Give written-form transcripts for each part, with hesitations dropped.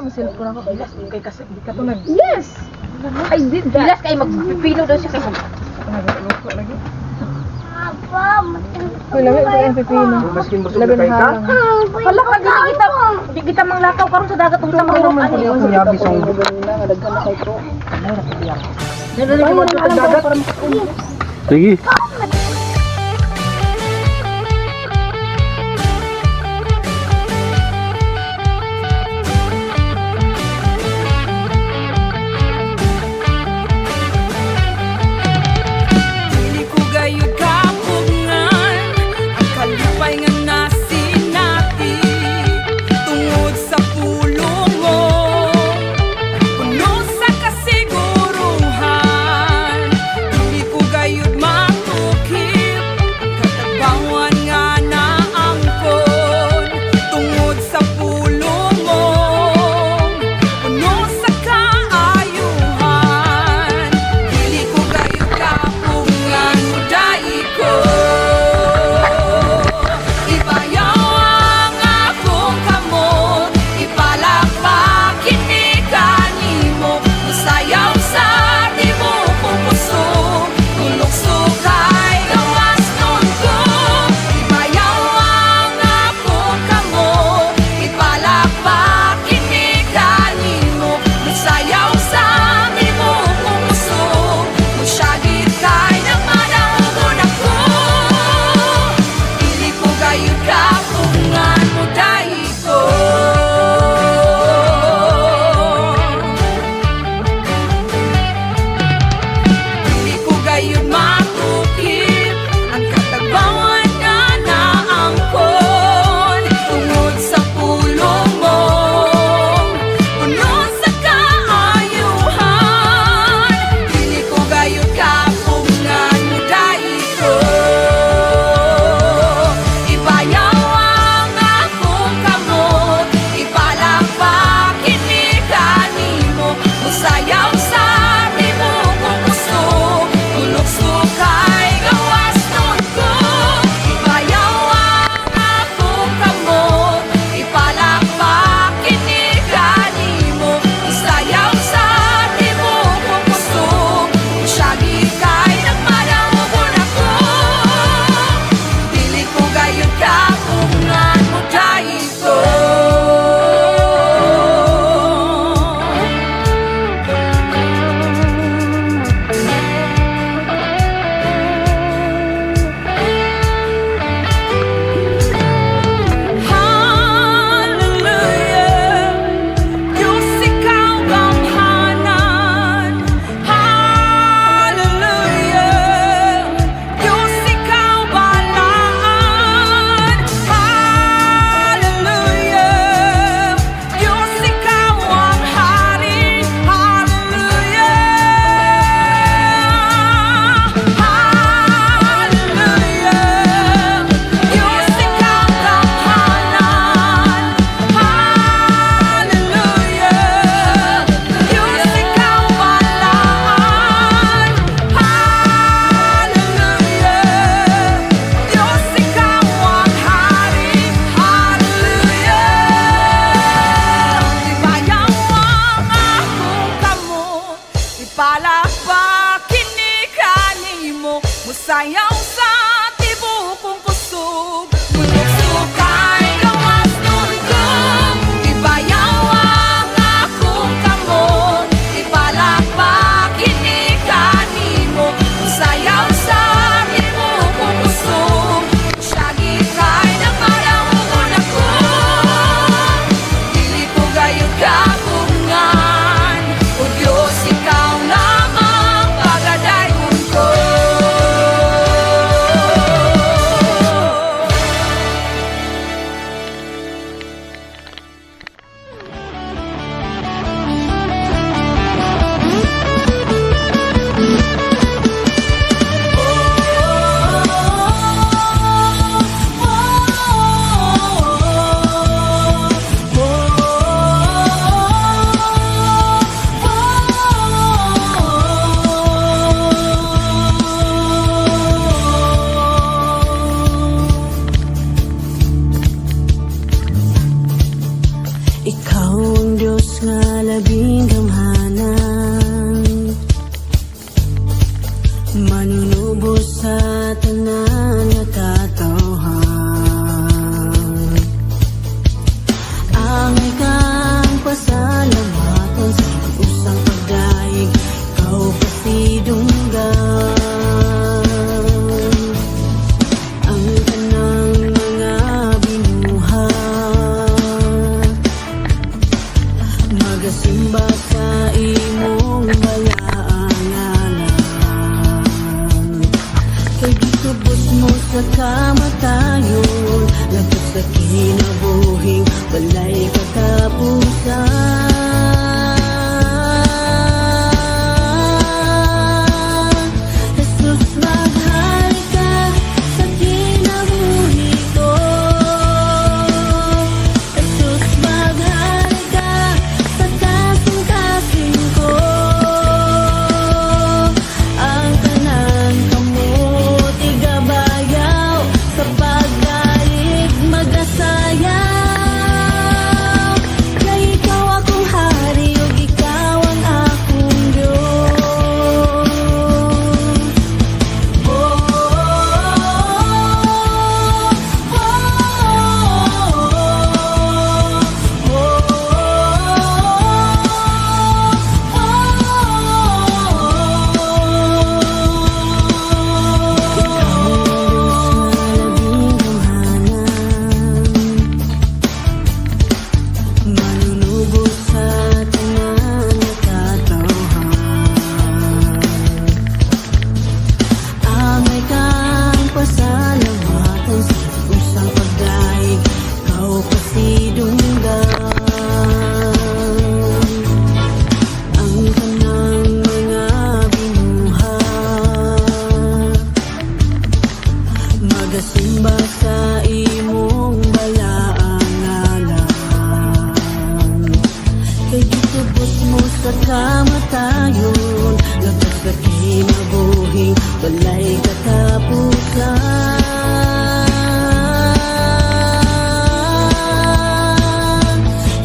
masilpon ako. Kay kasi di ka to nag. Yes! I did that. Bilas kay magpipino daw siya kay Nagluto lagi. Uy, lami ko yung pipino. Maskin mo Laban kay ka. halang. Hala ka di kita manglakaw karon sa dagat ug sa mga Naman ko yung kuyabi sa ulo. Dali mo sa dagat. Sige. Dili ko gayud kapugngan ang kalipay nga nasinati tungod sa pulong mo puno sa kasiguruhan. Dili ko gayud matuki tanan nakatawhan. Angay kang pasalamatan sa usang pagdaig, kau pasidunggan. Ang kanang mga binuhat, magasimba sa imong balaanganan. Kay gitubos mo sa kamatayon, labot sa kinabuhing walay katapusan. Jesus, maghari ka sa kinabuhi ko. Jesus, maghari ka sa kasing-kasing ko. Ang tanan kamot igabayaw, sa pagdaig magasayaw. Kay ikaw akong hari, ug ikaw ang akong Diyos. Manunubos sa tanan nakatawhan. Angay kang pasalamatan sa usang pagdaig, kau pasidunggan. Ang kanang mga binuhat, magasimba sa imong balaangalan. Kay gitubos mo sa kamatayon, labas sa kinabuhing walay katapusan.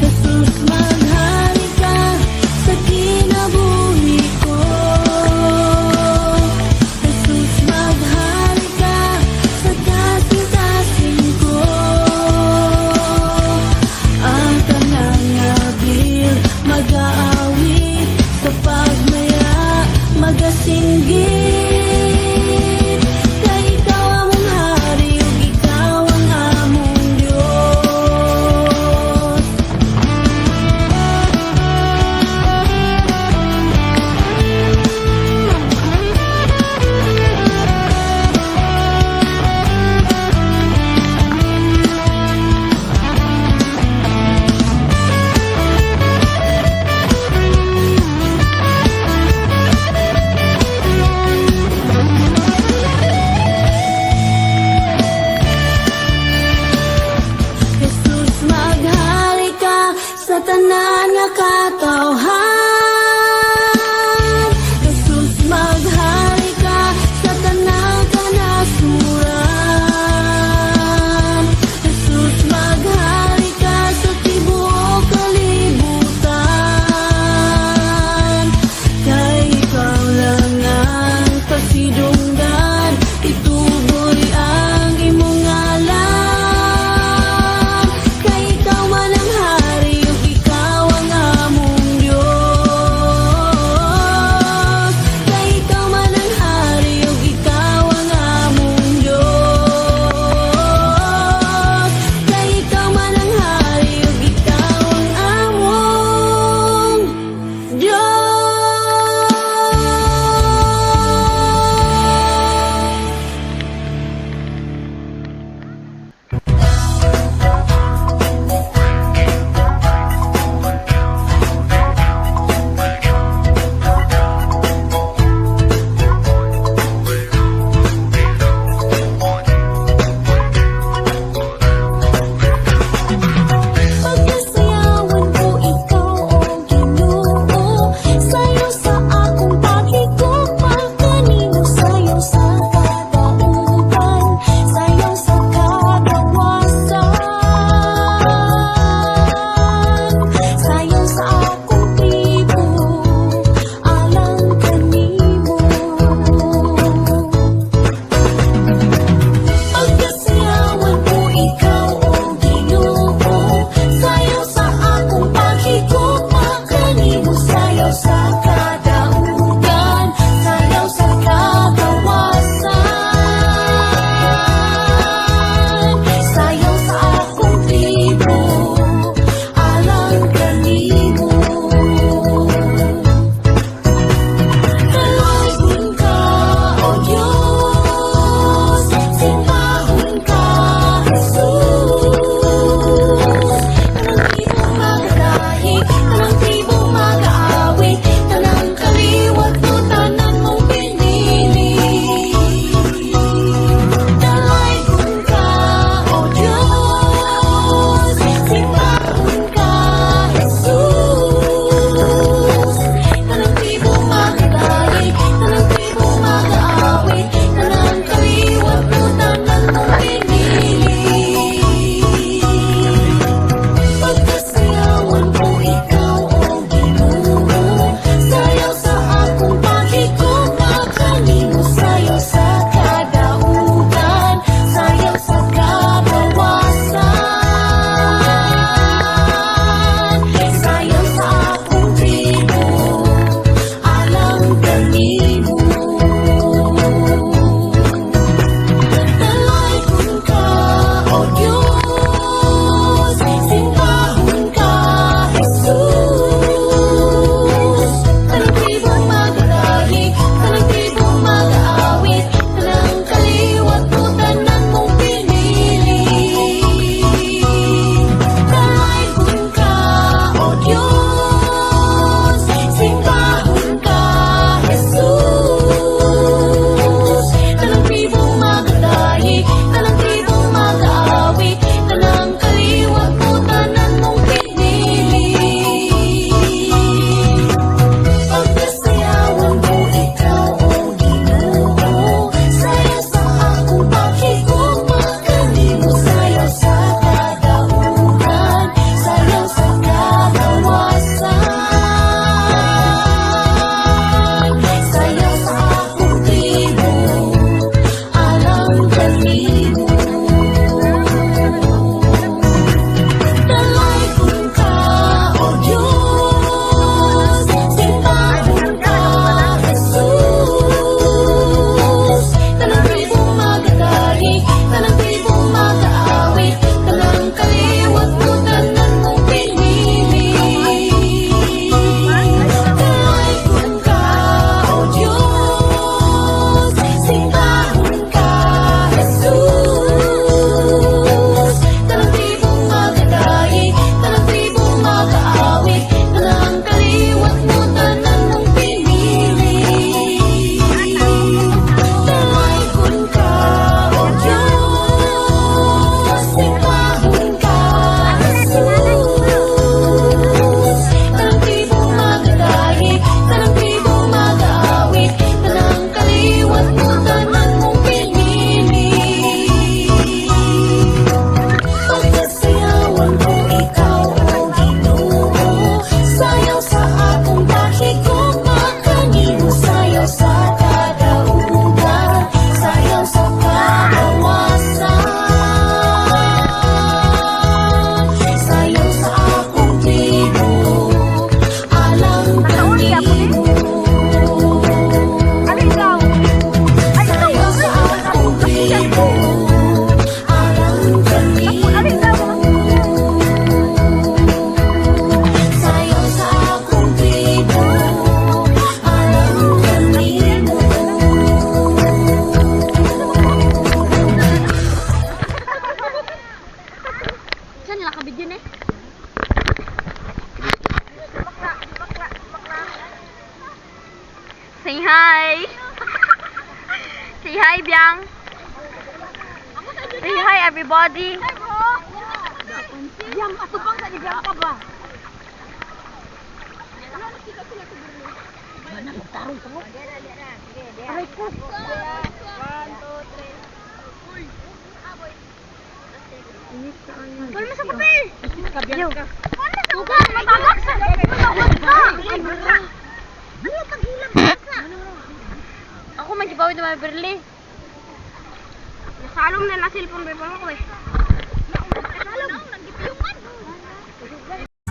Jesus, maghari ka sa kinabuhi ko. Jesus, maghari ka sa kasing-kasing ko. Ang tanang abil mag-aawit, sa pagmaya magasinggit. Kay ikaw ang Biang. Say hi everybody. Diam, atupang sa diyan ka ba? Aray ko. Wala mo sa papel. Kabiyan ka. Sugar, matagak sa. Ako magibawid na Beverly. Nasalom na na cellphone ba ko eh.